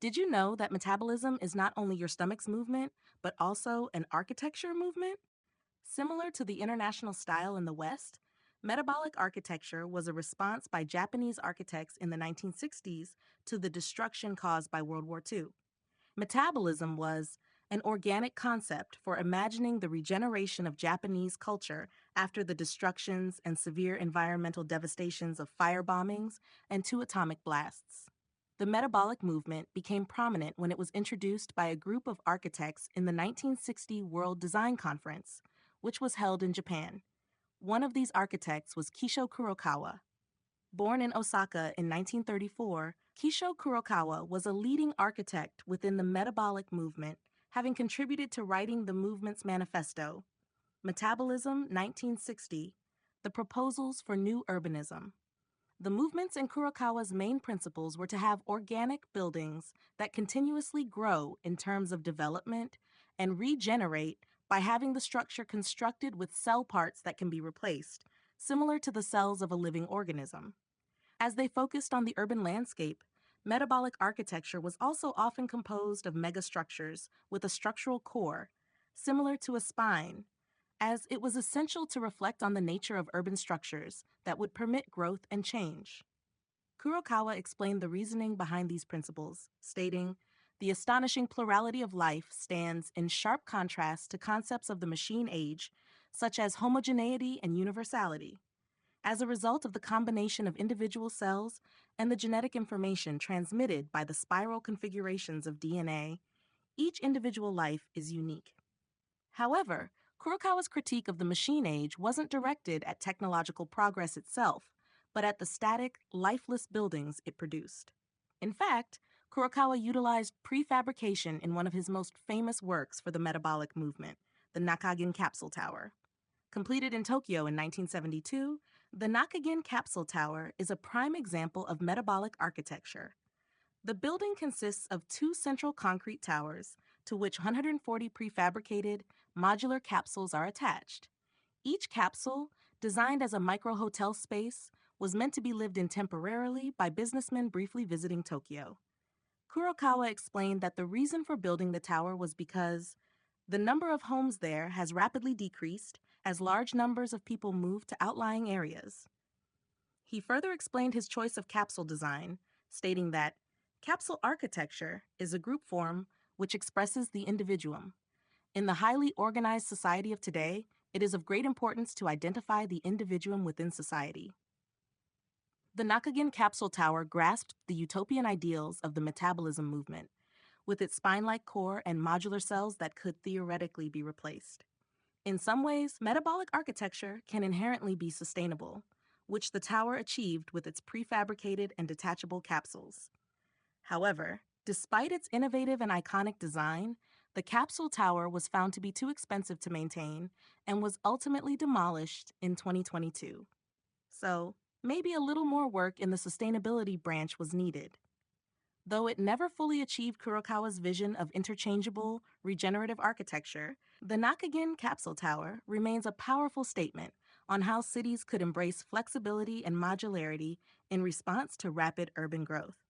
Did you know that metabolism is not only your stomach's movement, but also an architecture movement? Similar to the international style in the West, metabolic architecture was a response by Japanese architects in the 1960s to the destruction caused by World War II. Metabolism was an organic concept for imagining the regeneration of Japanese culture after the destructions and severe environmental devastations of fire bombings and two atomic blasts. The metabolic movement became prominent when it was introduced by a group of architects in the 1960 World Design Conference, which was held in Japan. One of these architects was Kisho Kurokawa. Born in Osaka in 1934, Kisho Kurokawa was a leading architect within the metabolic movement, having contributed to writing the movement's manifesto, Metabolism 1960, The Proposals for New Urbanism. The movement's and Kurokawa's main principles were to have organic buildings that continuously grow in terms of development and regenerate by having the structure constructed with cell parts that can be replaced, similar to the cells of a living organism. As they focused on the urban landscape, metabolic architecture was also often composed of megastructures with a structural core, similar to a spine, as it was essential to reflect on the nature of urban structures that would permit growth and change. Kurokawa explained the reasoning behind these principles, stating, "The astonishing plurality of life stands in sharp contrast to concepts of the machine age, such as homogeneity and universality. As a result of the combination of individual cells and the genetic information transmitted by the spiral configurations of DNA, each individual life is unique." However, Kurokawa's critique of the machine age wasn't directed at technological progress itself, but at the static, lifeless buildings it produced. In fact, Kurokawa utilized prefabrication in one of his most famous works for the metabolic movement, the Nakagin Capsule Tower. Completed in Tokyo in 1972, the Nakagin Capsule Tower is a prime example of metabolic architecture. The building consists of two central concrete towers to which 140 prefabricated, modular capsules are attached. Each capsule, designed as a micro-hotel space, was meant to be lived in temporarily by businessmen briefly visiting Tokyo. Kurokawa explained that the reason for building the tower was because the number of homes there has rapidly decreased as large numbers of people move to outlying areas. He further explained his choice of capsule design, stating that capsule architecture is a group form which expresses the individuum. In the highly organized society of today, it is of great importance to identify the individuum within society. The Nakagin Capsule Tower grasped the utopian ideals of the metabolism movement, with its spine-like core and modular cells that could theoretically be replaced. In some ways, metabolic architecture can inherently be sustainable, which the tower achieved with its prefabricated and detachable capsules. However, despite its innovative and iconic design, the capsule tower was found to be too expensive to maintain and was ultimately demolished in 2022. So, maybe a little more work in the sustainability branch was needed. Though it never fully achieved Kurokawa's vision of interchangeable, regenerative architecture, the Nakagin Capsule Tower remains a powerful statement on how cities could embrace flexibility and modularity in response to rapid urban growth.